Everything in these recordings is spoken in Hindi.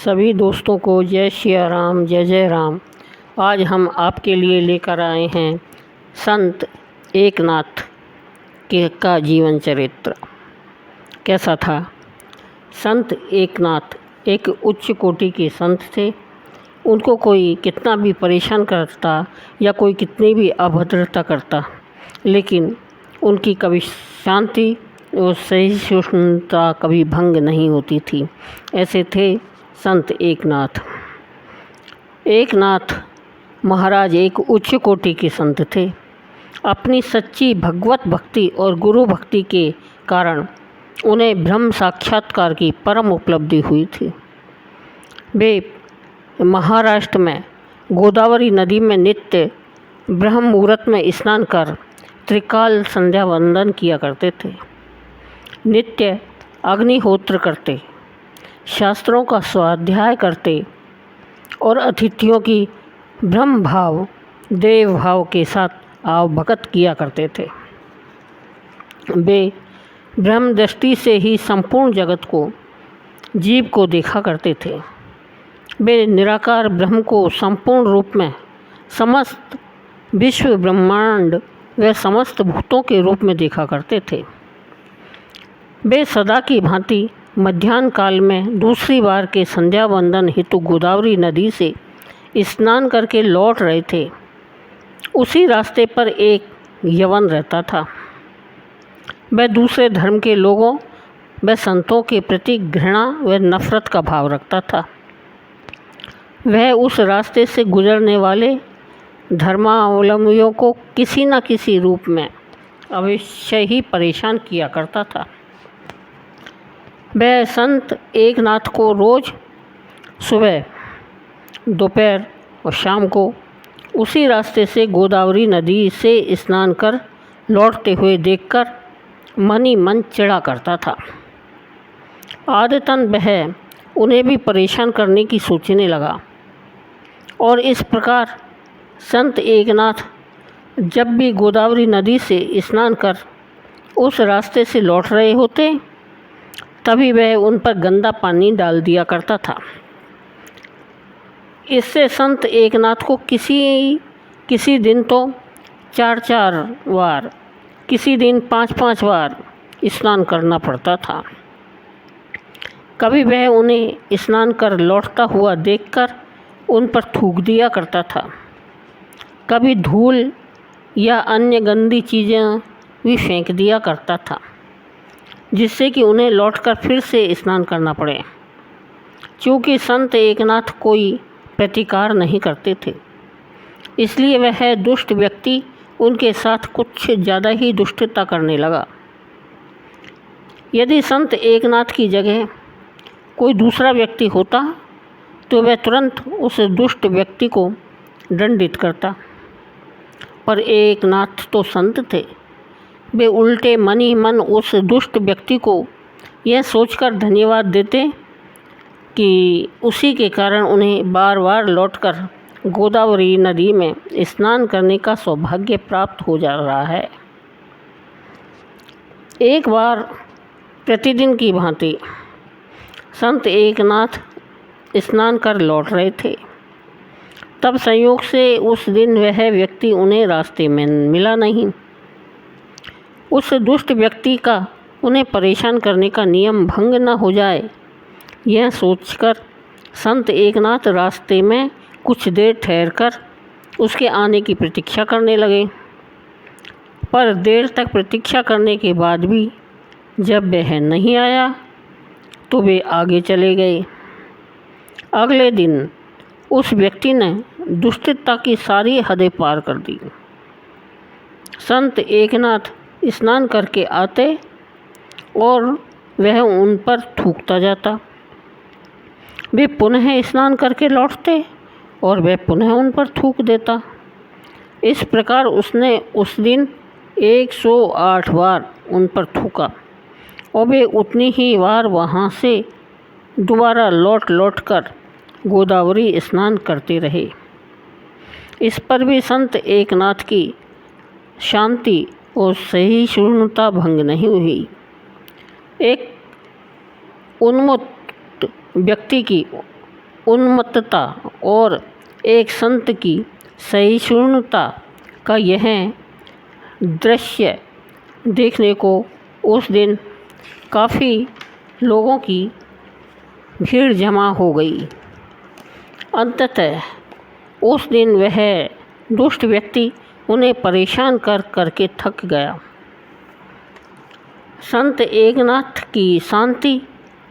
सभी दोस्तों को जय सिया राम, जय जय राम। आज हम आपके लिए लेकर आए हैं संत एकनाथ का जीवन चरित्र। कैसा था? संत एकनाथ एक उच्च कोटि के संत थे। उनको कोई कितना भी परेशान करता या कोई कितनी भी अभद्रता करता, लेकिन उनकी कभी शांति और सहिष्णुता कभी भंग नहीं होती थी। ऐसे थे संत एकनाथ। एकनाथ महाराज एक उच्च कोटि के संत थे। अपनी सच्ची भगवत भक्ति और गुरु भक्ति के कारण उन्हें ब्रह्म साक्षात्कार की परम उपलब्धि हुई थी। वे महाराष्ट्र में गोदावरी नदी में नित्य ब्रह्म मुहूर्त में स्नान कर त्रिकाल संध्या वंदन किया करते थे। नित्य अग्निहोत्र करते, शास्त्रों का स्वाध्याय करते और अतिथियों की ब्रह्म भाव देव भाव के साथ आवभगत किया करते थे। वे ब्रह्म दृष्टि से ही संपूर्ण जगत को, जीव को देखा करते थे। वे निराकार ब्रह्म को संपूर्ण रूप में समस्त विश्व ब्रह्मांड व समस्त भूतों के रूप में देखा करते थे। वे सदा की भांति मध्याह्न काल में दूसरी बार के संध्या वंदन हेतु गोदावरी नदी से स्नान करके लौट रहे थे। उसी रास्ते पर एक यवन रहता था। वह दूसरे धर्म के लोगों व संतों के प्रति घृणा व नफरत का भाव रखता था। वह उस रास्ते से गुजरने वाले धर्मावलंबियों को किसी न किसी रूप में अवश्य ही परेशान किया करता था। वह संत एकनाथ को रोज़ सुबह, दोपहर और शाम को उसी रास्ते से गोदावरी नदी से स्नान कर लौटते हुए देखकर मन ही मन चिढ़ा करता था। आदतन वह उन्हें भी परेशान करने की सोचने लगा और इस प्रकार संत एकनाथ जब भी गोदावरी नदी से स्नान कर उस रास्ते से लौट रहे होते, तभी वह उन पर गंदा पानी डाल दिया करता था। इससे संत एकनाथ को किसी दिन तो 4-4 बार, किसी दिन 5-5 बार स्नान करना पड़ता था। कभी वह उन्हें स्नान कर लौटता हुआ देखकर उन पर थूक दिया करता था। कभी धूल या अन्य गंदी चीज़ें भी फेंक दिया करता था, जिससे कि उन्हें लौटकर फिर से स्नान करना पड़े। चूँकि संत एकनाथ कोई प्रतिकार नहीं करते थे, इसलिए वह दुष्ट व्यक्ति उनके साथ कुछ ज़्यादा ही दुष्टता करने लगा। यदि संत एकनाथ की जगह कोई दूसरा व्यक्ति होता तो वह तुरंत उस दुष्ट व्यक्ति को दंडित करता, पर एकनाथ तो संत थे। वे उल्टे मन ही मन उस दुष्ट व्यक्ति को यह सोचकर धन्यवाद देते कि उसी के कारण उन्हें बार बार लौटकर गोदावरी नदी में स्नान करने का सौभाग्य प्राप्त हो जा रहा है। एक बार प्रतिदिन की भांति संत एकनाथ स्नान कर लौट रहे थे। तब संयोग से उस दिन वह व्यक्ति उन्हें रास्ते में मिला नहीं। उस दुष्ट व्यक्ति का उन्हें परेशान करने का नियम भंग न हो जाए, यह सोचकर संत एकनाथ रास्ते में कुछ देर ठहरकर उसके आने की प्रतीक्षा करने लगे। पर देर तक प्रतीक्षा करने के बाद भी जब वह नहीं आया तो वे आगे चले गए। अगले दिन उस व्यक्ति ने दुष्टता की सारी हदें पार कर दी। संत एकनाथ स्नान करके आते और वह उन पर थूकता जाता। वे पुनः स्नान करके लौटते और वह पुनः उन पर थूक देता। इस प्रकार उसने उस दिन 108 बार उन पर थूका और वे उतनी ही बार वहाँ से दोबारा लौट कर गोदावरी स्नान करते रहे। इस पर भी संत एकनाथ की शांति और सहिष्णुता भंग नहीं हुई। एक उन्मत्त व्यक्ति की उन्मत्तता और एक संत की सहिष्णुता का यह दृश्य देखने को उस दिन काफ़ी लोगों की भीड़ जमा हो गई। अंततः उस दिन वह दुष्ट व्यक्ति उन्हें परेशान कर करके थक गया। संत एकनाथ की शांति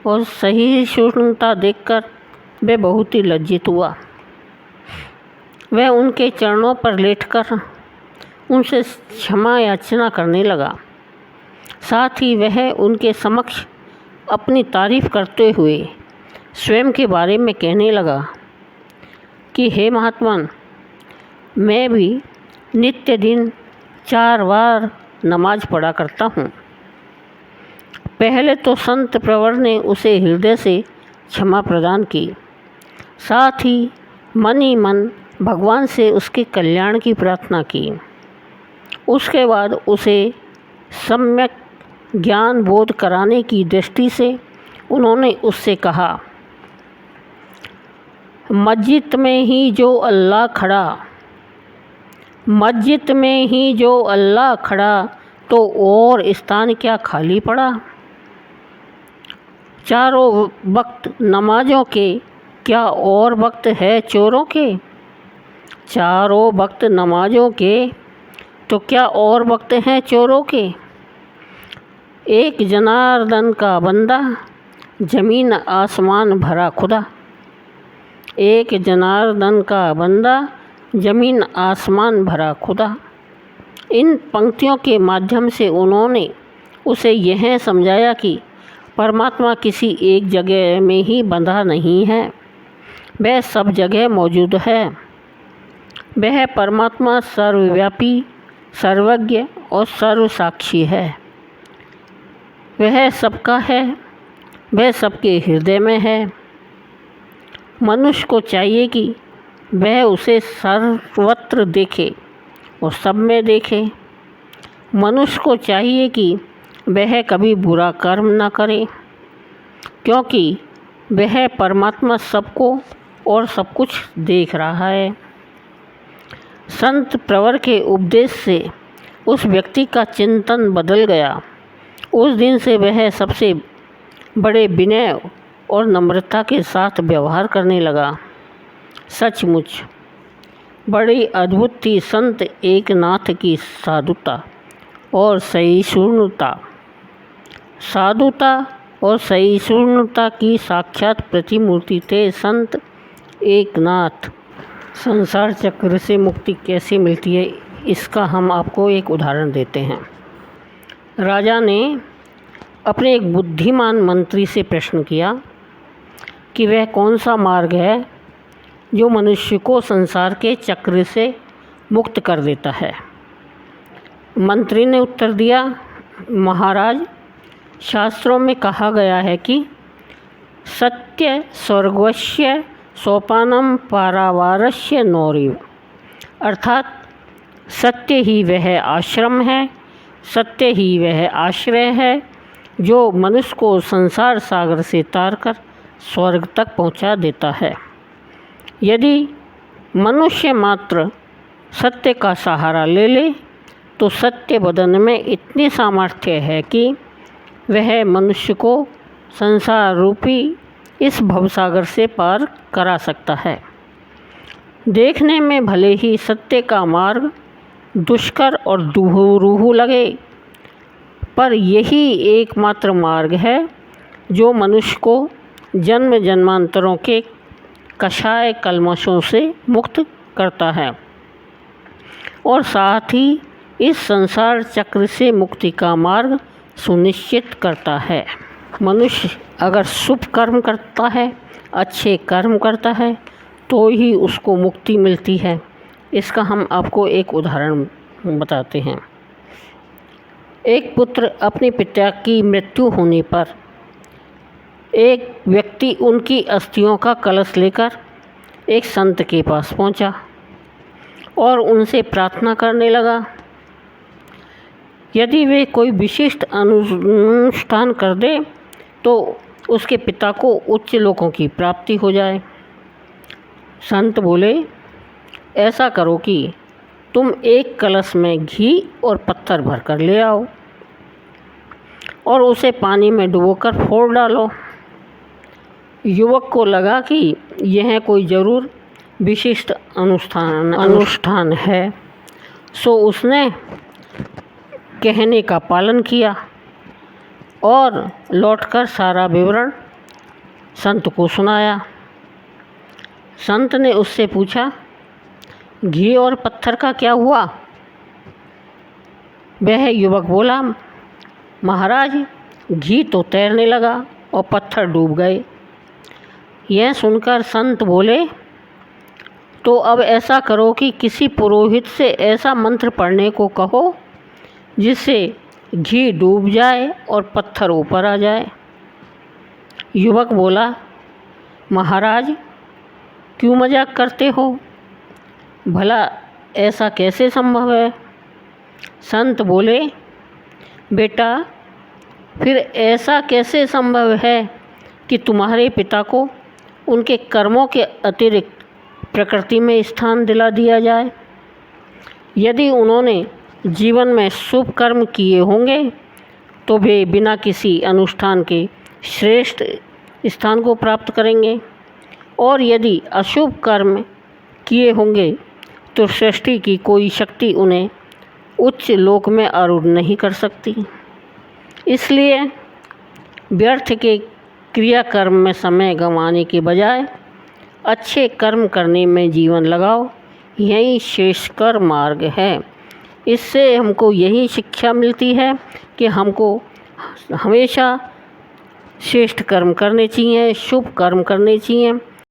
और सहिष्णुता देखकर वह बहुत ही लज्जित हुआ। वह उनके चरणों पर लेटकर उनसे क्षमा याचना करने लगा। साथ ही वह उनके समक्ष अपनी तारीफ करते हुए स्वयं के बारे में कहने लगा कि हे महात्मन, मैं भी नित्य दिन 4 बार नमाज पढ़ा करता हूँ। पहले तो संत प्रवर ने उसे हृदय से क्षमा प्रदान की, साथ ही मन ही मन भगवान से उसके कल्याण की प्रार्थना की। उसके बाद उसे सम्यक ज्ञान बोध कराने की दृष्टि से उन्होंने उससे कहा, मस्जिद में ही जो अल्लाह खड़ा, मस्जिद में ही जो अल्लाह खड़ा, तो और स्थान क्या खाली पड़ा। चारों वक्त नमाजों के क्या और वक्त है चोरों के। चारों वक्त नमाजों के तो क्या और वक्त हैं चोरों के। एक जनार्दन का बंदा, ज़मीन आसमान भरा खुदा। एक जनार्दन का बंदा, ज़मीन आसमान भरा खुदा। इन पंक्तियों के माध्यम से उन्होंने उसे यह समझाया कि परमात्मा किसी एक जगह में ही बंधा नहीं है, वह सब जगह मौजूद है। वह परमात्मा सर्वव्यापी, सर्वज्ञ और सर्वसाक्षी है। वह सबका है, वह सबके हृदय में है। मनुष्य को चाहिए कि वह उसे सर्वत्र देखे और सब में देखे। मनुष्य को चाहिए कि वह कभी बुरा कर्म न करे, क्योंकि वह परमात्मा सबको और सब कुछ देख रहा है। संत प्रवर के उपदेश से उस व्यक्ति का चिंतन बदल गया। उस दिन से वह सबसे बड़े विनय और नम्रता के साथ व्यवहार करने लगा। सचमुच बड़ी अद्भुत थी संत एकनाथ की साधुता और सहिष्णुता। साधुता और सहिष्णुता की साक्षात प्रतिमूर्ति थे संत एकनाथ। संसार चक्र से मुक्ति कैसे मिलती है, इसका हम आपको एक उदाहरण देते हैं। राजा ने अपने एक बुद्धिमान मंत्री से प्रश्न किया कि वह कौन सा मार्ग है जो मनुष्य को संसार के चक्र से मुक्त कर देता है। मंत्री ने उत्तर दिया, महाराज, शास्त्रों में कहा गया है कि सत्य स्वर्गस्य सोपानम पारावारस्य नौरिव, अर्थात सत्य ही वह आश्रम है, सत्य ही वह आश्रय है जो मनुष्य को संसार सागर से तारकर स्वर्ग तक पहुंचा देता है। यदि मनुष्य मात्र सत्य का सहारा ले ले तो सत्य बदन में इतनी सामर्थ्य है कि वह मनुष्य को संसार रूपी इस भवसागर से पार करा सकता है। देखने में भले ही सत्य का मार्ग दुष्कर और दुरूह लगे, पर यही एकमात्र मार्ग है जो मनुष्य को जन्म जन्मांतरों के कषाय कल्मशों से मुक्त करता है और साथ ही इस संसार चक्र से मुक्ति का मार्ग सुनिश्चित करता है। मनुष्य अगर शुभ कर्म करता है, अच्छे कर्म करता है, तो ही उसको मुक्ति मिलती है। इसका हम आपको एक उदाहरण बताते हैं। एक पुत्र अपने पिता की मृत्यु होने पर एक व्यक्ति उनकी अस्थियों का कलश लेकर एक संत के पास पहुंचा और उनसे प्रार्थना करने लगा, यदि वे कोई विशिष्ट अनुष्ठान कर दे तो उसके पिता को उच्च लोकों की प्राप्ति हो जाए। संत बोले, ऐसा करो कि तुम एक कलश में घी और पत्थर भरकर ले आओ और उसे पानी में डुबोकर फोड़ डालो। युवक को लगा कि यह कोई ज़रूर विशिष्ट अनुष्ठान है, सो उसने कहने का पालन किया और लौटकर सारा विवरण संत को सुनाया। संत ने उससे पूछा, घी और पत्थर का क्या हुआ? वह युवक बोला, महाराज, घी तो तैरने लगा और पत्थर डूब गए। यह सुनकर संत बोले, तो अब ऐसा करो कि किसी पुरोहित से ऐसा मंत्र पढ़ने को कहो जिससे घी डूब जाए और पत्थर ऊपर आ जाए। युवक बोला, महाराज, क्यों मजाक करते हो? भला ऐसा कैसे संभव है? संत बोले, बेटा, फिर ऐसा कैसे संभव है कि तुम्हारे पिता को उनके कर्मों के अतिरिक्त प्रकृति में स्थान दिला दिया जाए? यदि उन्होंने जीवन में शुभ कर्म किए होंगे तो वे बिना किसी अनुष्ठान के श्रेष्ठ स्थान को प्राप्त करेंगे, और यदि अशुभ कर्म किए होंगे तो सृष्टि की कोई शक्ति उन्हें उच्च लोक में आरूढ़ नहीं कर सकती। इसलिए व्यर्थ के क्रियाकर्म में समय गंवाने के बजाय अच्छे कर्म करने में जीवन लगाओ, यही श्रेष्ठकर मार्ग है। इससे हमको यही शिक्षा मिलती है कि हमको हमेशा श्रेष्ठ कर्म करने चाहिए, शुभ कर्म करने चाहिए।